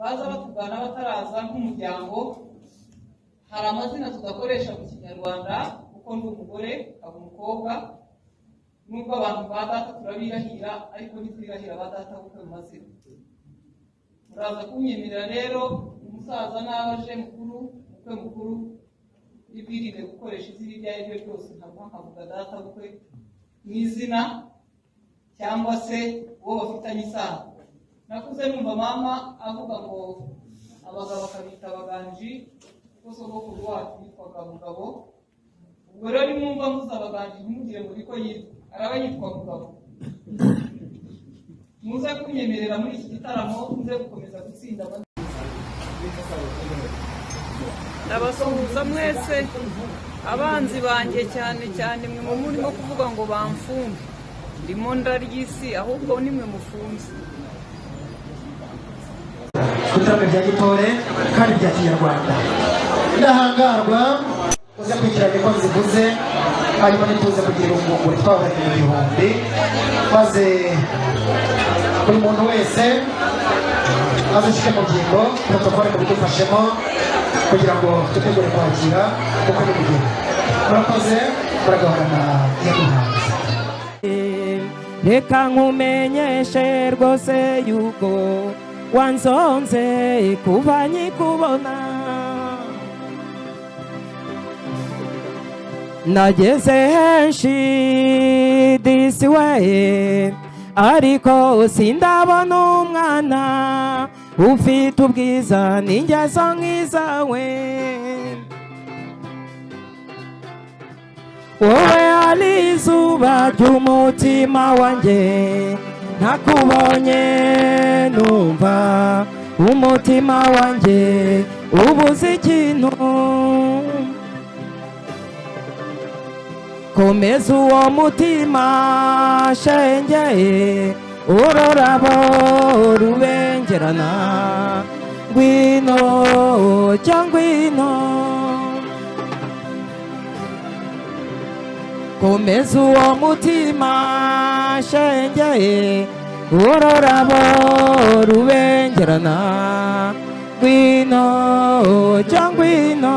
baza batugana bataraza nk'umuryango. Hari amazina tudakoresha mu Kinyarwanda kuko ndi umugore aba umukobwa, nubwo abantu ba data turabirahira ariko ntitwirahira ba data kuko mu mazina. Muraza kunyemerera rero umusaza n'abaje mukuru, umukwe mukuru, ibwirinde gukoresha izina iryo ari ryo ryose, ntabwo nkavuga data bukwe mu izina cyangwa se uwo bafitanye isano. Nakuze numva mama avuga ngo abagabo bakabita abaganji, kuko sogokuru wacu yitwaga Mugabo. Ubwo rero nimwumva mvuze abaganji ntimugire ngo niko yitwa, araba yitwa Mugabo. Muze kunyemerera muri iki gitaramo, muze gukomeza gutsinda. Ndabasuhuza mwese abanzi banjye, cyane cyane mwe mu murimo kuvuga ngo bamfunge. Ndimo ndary'isi, ahubwo nimwe mufunze. Kutamwe bya gitore kandi bya Kinyarwanda. Ndahangarwa uze kwikiranye ko zivuze, hanyuma nituze kugira umugore twahoranye mu gihumbi, maze buri muntu wese azashike mu byimbo protokole mu bidufashemo kugira ngo tutegure kwakira uko ni kugenda. Murakoze, muragahorana nyamuhanzi. Reka nkumenyeshe rwose yuko wanzonze kuva nkikubona. Nageze henshi disi we, ariko sindabona umwana ufite ubwiza n'ingeso nk'izawe. Wowe ari izuba ry'umutima wanjye, nakubonye numva umutima wanjye ubuze ikintu. Komeza uwo mutima shenge, ururabo rubengerana. Ngwino cyangwa ngwino, komeza uwo mutima shenge, ururabo rubengerana. Ngwino cyangwa ngwino.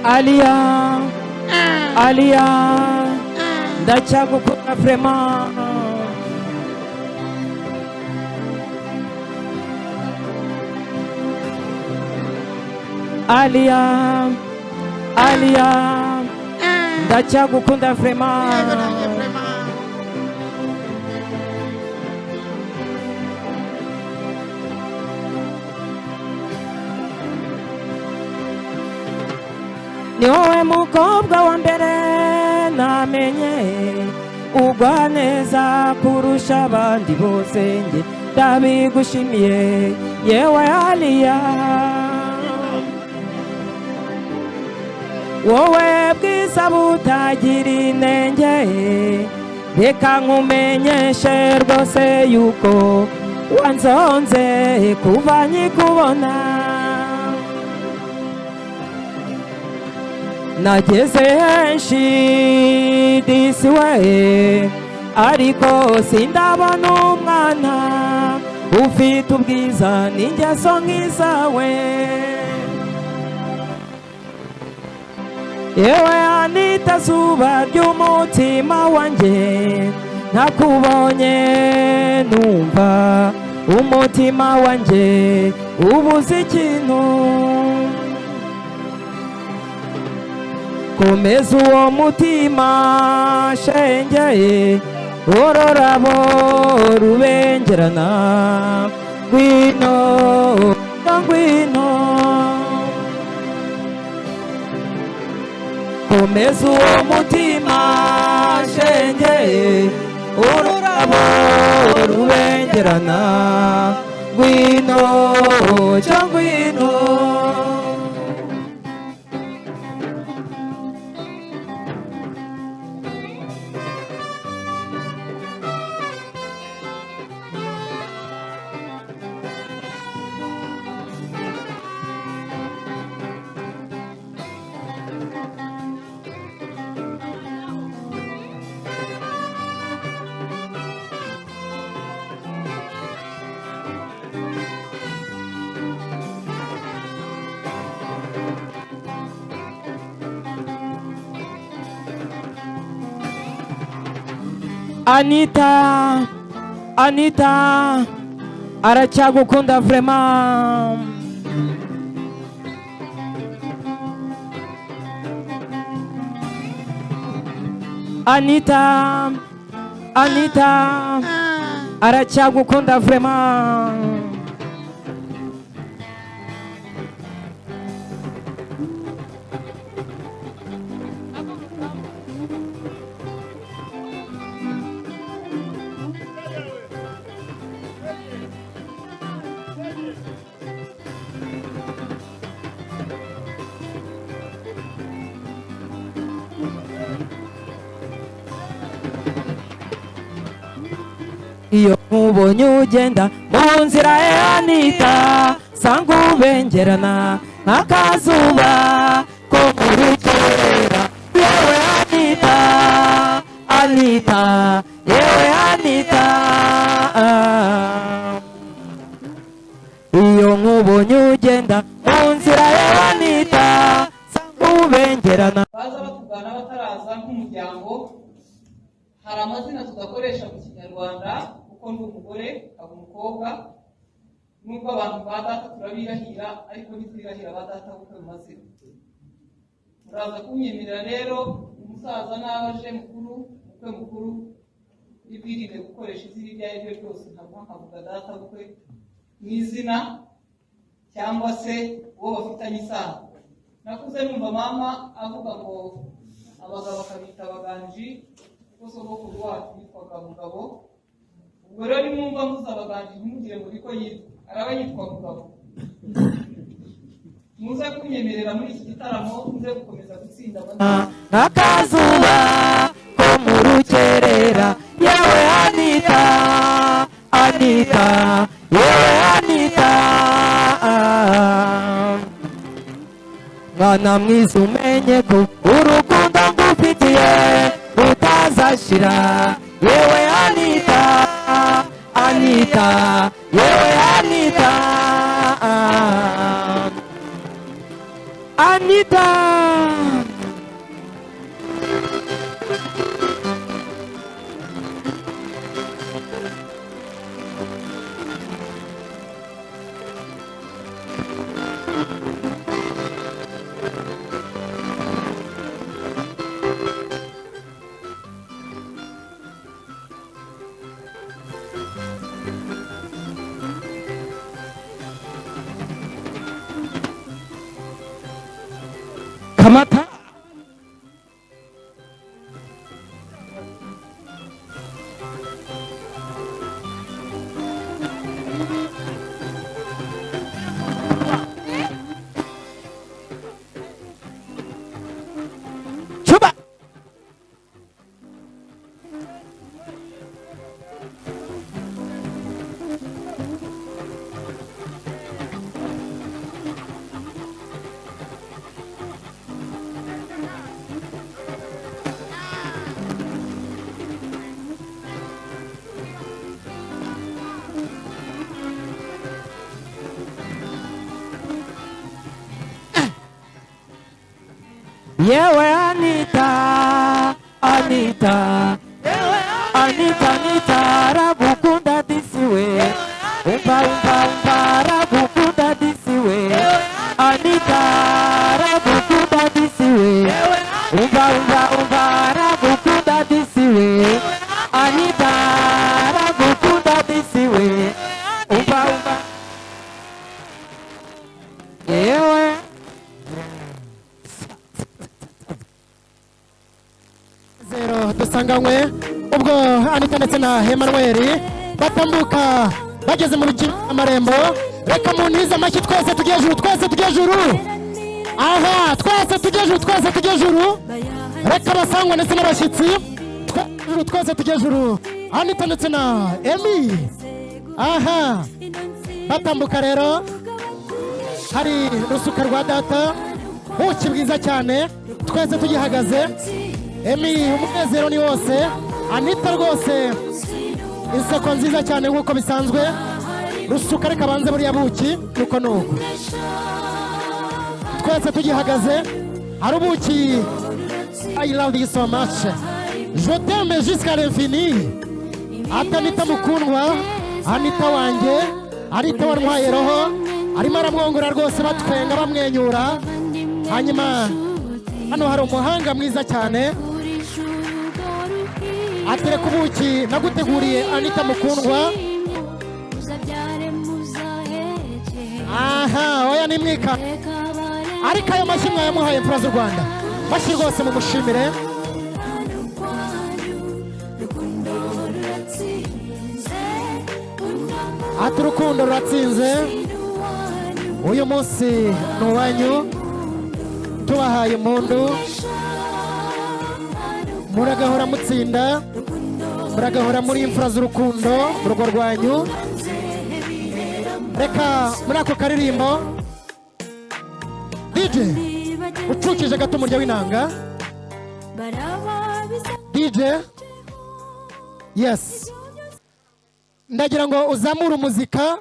Alia, Alia, ndacyagukunda vraiment. Alia, Alia, ndacyagukunda vraiment. Ni wowe mukobwa wa mbere namenye, ugwa neza kurusha abandi bose, nge ndabigushimiye yewe Alia. Wowe bwiza butagira inenge, reka nkumenyeshe rwose yuko wanzonze kuva nkikubona. Nageze henshi disi we, ariko sindabona umwana ufite ubwiza n'ingeso nk'izawe. Yewe anita zuba ry'umutima wanjye, nakubonye numva umutima wanjye ubuze ikintu. Komeza uwo mutima shenge, ururabo rubengerana. Ngwino ngwino, komeza uwo mutima shenge ururabo rubengerana ngwino cyo ngwino Anita, Anita, aracyagukunda vraiment. Anita, Anita, aracyagukunda vraiment. Iyo nkubonye ugenda mu nzira ya Anita sanga ubengerana nk'akazuba ko mu rukera yewe Anita, Anita, yewe Anita. Iyo nkubonye ugenda mu nzira ya Anita sanga ubengerana. baza batugana bataraza nk'umuryango hari amazina tudakoresha mu kinyarwanda kuko ndi umugore aba umukobwa nubwo abantu ba data turabirahira ariko ntitwirahira ba data kuko mu mazina muraza kunyemerera rero umusaza n'abaje mukuru umukwe mukuru ibwirinde gukoresha izina iryo ari ryo ryose ntabwo nkavuga data bukwe mu izina cyangwa se uwo bafitanye isano. Nakuze numva mama avuga ngo abagabo bakabita abaganji kuko sogokuru wacu yitwaga Mugabo. Ubwo rero nimwumva mvuze abaganji ntimugire ngo niko yitwa, araba yitwa Mugabo. Muze kunyemerera muri iki gitaramo muze gukomeza gutsinda nk'akazuba ko mu rukerera yewe Anita, Anita, yewe Anita. Mwana mwiza umenye ko urukundo ngufitiye rutazashira yewe Anita, Anita, yewe Anita, Anita. Kamata Chuba yewe Anita, Anita, Anita, Anita, aragukunda disiwe umva umva umva aragukunda disiwe Anita, aragukunda disiwe umva umva umva aragukunda disiwe Anita, aragukunda disiwe umva umva yewe rero dusanganywe ubwo Anita ndetse na Emmanuel batambuka bageze mu amarembo. Reka munize amashyi twese tujye juru, twese tujye juru. Aha, twese tujye juru, twese tujye juru. Reka basangwa ndetse n'abashyitsi twese tujye juru. Anita ndetse na Emi. Aha, batambuka rero hari rusuka rwa data, buki bwiza cyane, twese tugihagaze. Emi, umunezero ni wose. Anita rwose inseko nziza cyane nk'uko bisanzwe. Rusuka reka banze buriya buki nuko nuko twese tugihagaze. Hari ubuki. I love you so much, je t'aime jusqu'à l'infini. Anita mukundwa, Anita wanjye, Anita wantwaye roho, arimo aramwongora rwose batwenga bamwenyura. Hanyuma hano hari umuhanga mwiza cyane atereka ubuki naguteguriye Anita mukundwa. Aha, oya nimwika. Ariko ayo mashyi mwayamuhaye Imfura z'u Rwanda, mashyi rwose mumushimire. Ati urukundo ruratsinze, uyu munsi ni uwanyu, tubahaye impundu. Muragahora mutsinda, muragahora muri imfura z'urukundo mu rugo rwanyu. Reka muri ako karirimbo DJ ucukije gato umurya w'inanga. DJ yes, ndagira ngo uzamure umuzika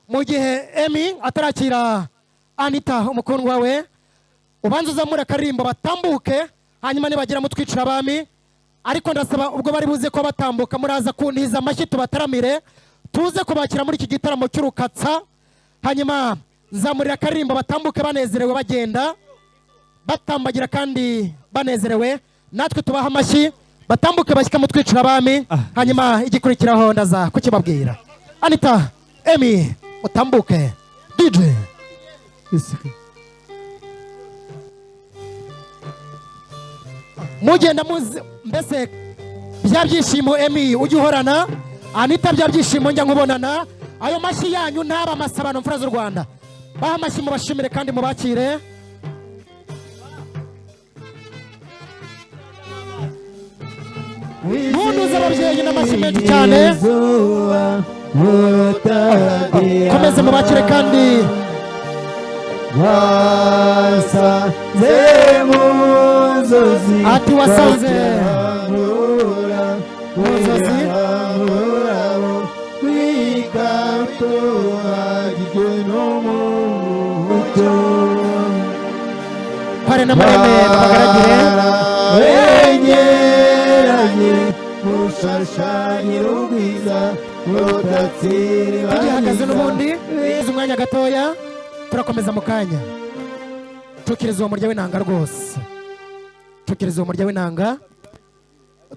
mu gihe Emi atarakira Anita umukundwa we. Ubanza uzamure akaririmbo batambuke, hanyuma nibagera mu twicira abami. Ariko ndasaba ubwo bari buze ko batambuka muraza kuntiza amashyi tubataramire, tuze kubakira muri iki gitaramo cy'urukatsa. Hanyuma nzamurira akaririmbo batambuke banezerewe, bagenda batambagira kandi banezerewe. Natwe tubaha amashyi batambuke bashyika mu twicira abami. Hanyuma igikurikiraho ndaza kukibabwira. Anita, Emi, mutambuke. DJ mugenda muzi mbese bya byishimo Emi ujye uhorana. Anita bya byishimo njya nkubonana. Ayo mashyi yanyu ntaba amasabano Imfura z'u Rwanda. Baha amashyi mubashimire kandi mubakire. Munduze ababyeyi n'amashyi menshi cyane. Komeze mubakire kandi ati wasanze muzozi pare na mareme bagaragire tugihagaze n'ubundi izi umwanya gatoya turakomeza mu kanya. Tukiriza uwo murya w'inanga rwose, tukiriza uwo murya w'inanga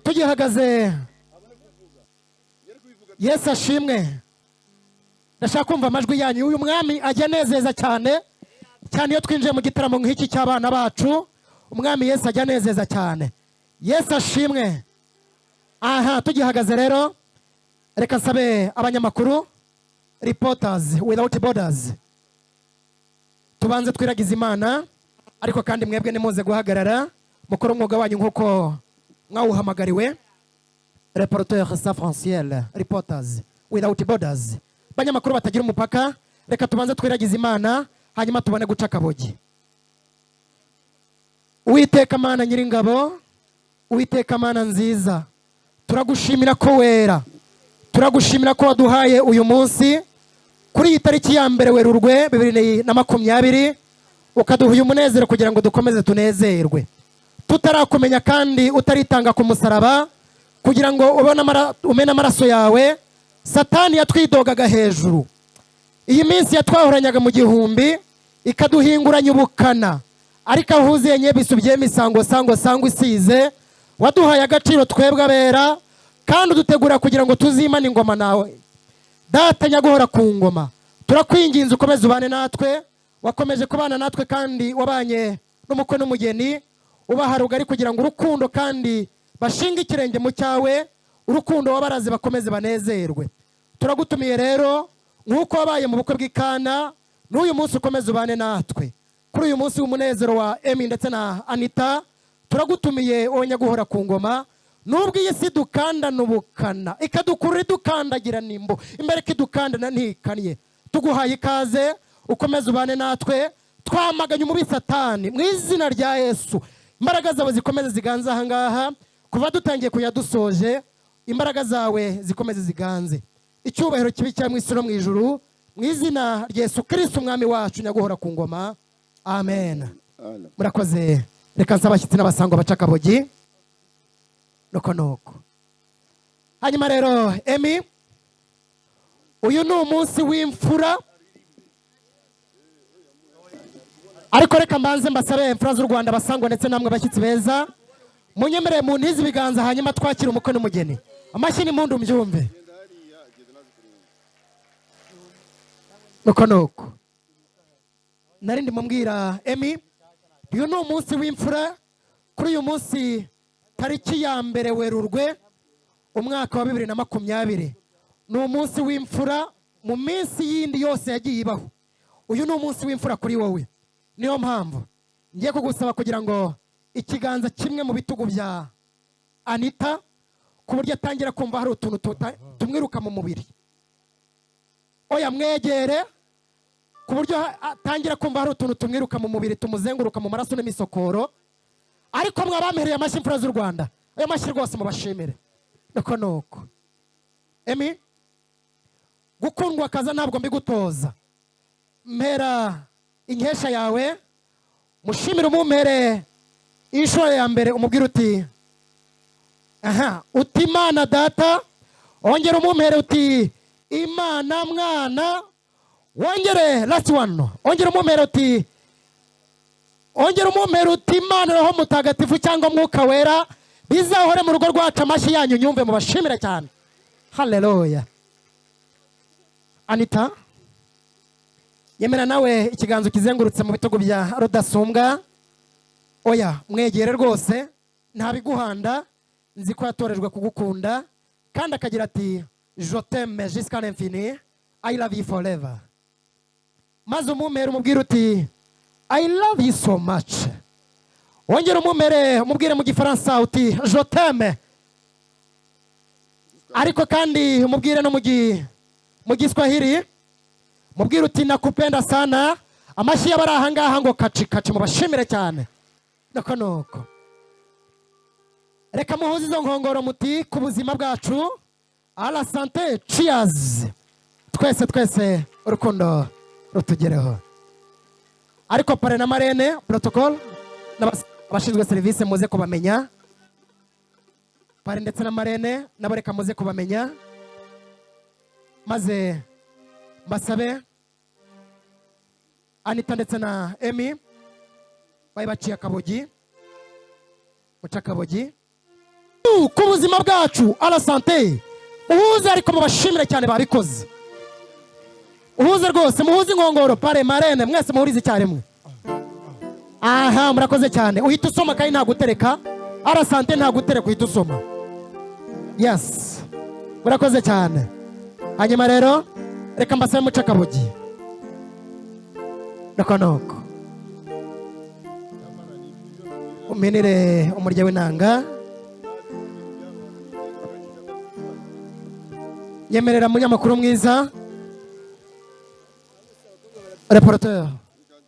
tugihagaze. Yesu ashimwe. Ndashaka kumva amajwi yanyu. Uyu mwami ajya anezeza cyane cyane iyo twinjiye mu gitaramo nk'iki cy'abana bacu. Umwami Yesu ajya anezeza cyane. Yesu ashimwe. Aha, tugihagaze rero reka nsabe abanyamakuru, reporters without borders, tubanze twiragize Imana. Ariko kandi mwebwe nimuze guhagarara mukora umwuga wanyu nk'uko mwawuhamagariwe. Reporters sans frontières, reporters without borders, banyamakuru batagira umupaka. Reka tubanze twiragize Imana hanyuma tubone guca akabogi. Uwiteka Mana Nyiringabo, Uwiteka Mana nziza, turagushimira ko wera, turagushimira ko waduhaye uyu munsi kuri iyi tariki ya mbere Werurwe 2020, ukaduha uyu munezero kugira ngo dukomeze tunezerwe. Tutarakumenya kandi utaritanga ku musaraba kugira ngo umene amaraso yawe, Satani yatwidogaga hejuru. Iyi minsi yatwahoranyaga mu gihumbi ikaduhinguranya ubukana, ariko ahuziye nyebisu by'emisango sango isize, waduhaye agaciro twebwe abera kandi udutegura kugira ngo tuzimane ingoma nawe. Data nyaguhora ku ngoma, turakwinginze ukomeze ubane natwe. Wakomeje kubana natwe kandi wabanye n'umukwe n'umugeni, ubaha rugari kugira ngo urukundo kandi bashinga ikirenge mu cyawe, urukundo wabaraze bakomeze banezerwe. Turagutumiye rero nk'uko wabaye mu bukwe bw'Ikana, n'uyu munsi ukomeze ubane natwe kuri uyu munsi w'umunezero wa Emi ndetse na Anita. Turagutumiye wowe nyaguhora ku ngoma, nubwo iyi si dukandana ubukana ikadukurura idukandagira nimbo imbere kidukandana ntikaniye, tuguhaye ikaze ukomeze ubane natwe. Twamaganye umubi Satani mu izina rya Yesu, imbaraga zawe zikomeze ziganze aha ngaha, kuva dutangiye kuyadusoje imbaraga zawe zikomeze ziganze. Icyubahiro kibi cya mu isi no mu ijuru, mu izina rya Yesu Kristo umwami wacu nyaguhora ku ngoma, amen. Murakoze. Reka nsaba abashyitsi n'abasangwa baca akabogi. Nuko hanyuma rero Emi, uyu ni umunsi w'imfura, ariko reka mbanze mbasabe imfura z'u Rwanda, basangwa ndetse namwe bashyitsi beza, munyemerere mu ntizi ibiganza hanyuma twakira umukwe n'umugeni. Amashyi n'impundu mbyumve. Nuko nari ndimo mbwira Emi, uyu ni umunsi w'imfura. Kuri uyu munsi tariki ya mbere Werurwe umwaka wa 2020, ni umunsi w'imfura mu minsi yindi yose yagiye ibaho. Uyu ni umunsi w'imfura kuri wowe, niyo mpamvu ngiye kugusaba kugira ngo ikiganza kimwe mu bitugu bya Anita, ku buryo atangira kumva hari utuntu tumwiruka mu mubiri. Oya, mwegere ku buryo atangira kumva hari utuntu tumwiruka mu mubiri, tumuzenguruka mu maraso n'imisokoro. Ariko mwabamereye amashyi imfura z'u Rwanda, ayo mashyi rwose mubashimire. Nuko Emi, gukundwa akaza ntabwo mbigutoza. Mpera inkesha yawe, mushimire umumpere inshuro ya mbere, umubwire uti uti Imana Data, wongere umumpere uti Imana Mwana, wongere last one, wongere umumpere uti Imana Roho Mutagatifu cyangwa Mwuka Wera, bizahore mu rugo rwacu. Amashyi yanyu nyumve mubashimire cyane. Haleluya. Anita, yemera nawe ikiganza kizengurutse mu bitugu bya Rudasumbwa. Oya, mwegere rwose, ntabiguhanda, nzi ko yatorejwe kugukunda kandi akagira ati je t'aime jusqu'à l'infini, I love you forever. Maze umumpere umubwire uti I love you so much. Wongera umumpere umubwire mu Gifaransa uti je t'aime, ariko kandi umubwire no mu Giswahili, mubwire uti nakupenda sana. Amashyi y'abari aha ngaha ngo kaci kaci mubashimire cyane. Nuko reka muhuze izo nkongoro muti ku buzima bwacu, à la santé, cheers. Twese urukundo rutugereho. Ariko pare na marene protocol n'abashinzwe serivisi muze kubamenya. Pare ndetse na marene nabo reka muze kubamenya, maze mbasabe Anita ndetse na Emi baciye akabogi, muca akabogi ku buzima bwacu, à la santé. Uhuze ariko mubashimire cyane, babikoze. Uhuze rwose, muhuze inkongoro, pare marene mwese muhurize icyarimwe. Aha, murakoze cyane. Uhita usoma kandi nta gutereka, à la santé nta gutereka, uhita usoma. Yes, murakoze cyane. Hanyuma rero reka mbasabe muca akabogi. Nuko umenere umurya w'inanga. Yemerera munyamakuru mwiza, reporter,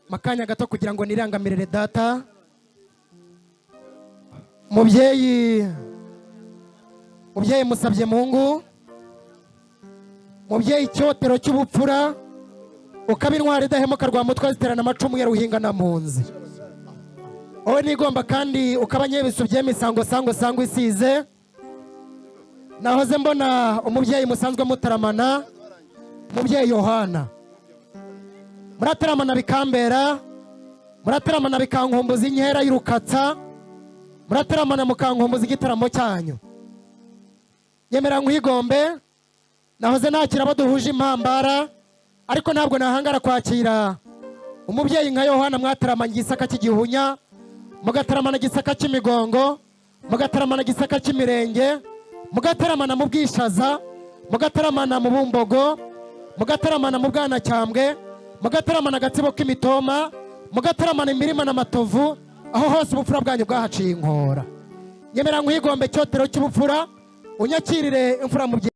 makanya gato kugira ngo nirangamirire data. Mubyeyi musabye Mungu, mubyeyi cyotero cy'ubupfura, ukaba intwari idahemuka rwa mutwe ziterana amacumu ya ruhinga na munzi. Wowe nigomba kandi ukaba nyebisu by'emisango sango isize. Nahoze mbona umubyeyi musanzwe mutaramana, mubyeyi Yohana, murataramana bikambera, murataramana bikankumbuza inkera y'urukatsa, murataramana mukankumbuza igitaramo cyanyu. Yemera nkwigombe, nahoze nakira baduhuje impambara, ariko ntabwo nahangara kwakira umubyeyi nka Yohana mwataramanye igisaka cy'igihunya, mugataramana igisaka cy'imigongo, mugataramana Gisaka cy'imirenge, mugataramana mu Bwishaza, mugataramana mu Bumbogo, mugataramana mu Bwanacyambwe, mugataramana Gatsibo k'Imitoma, mugataramana Imirima n'Amatovu, aho hose ubupfura bwanyu bwahaciye inkora. Nyemera nkwigombe cyotero cy'ubupfura, unyakirire imfura mu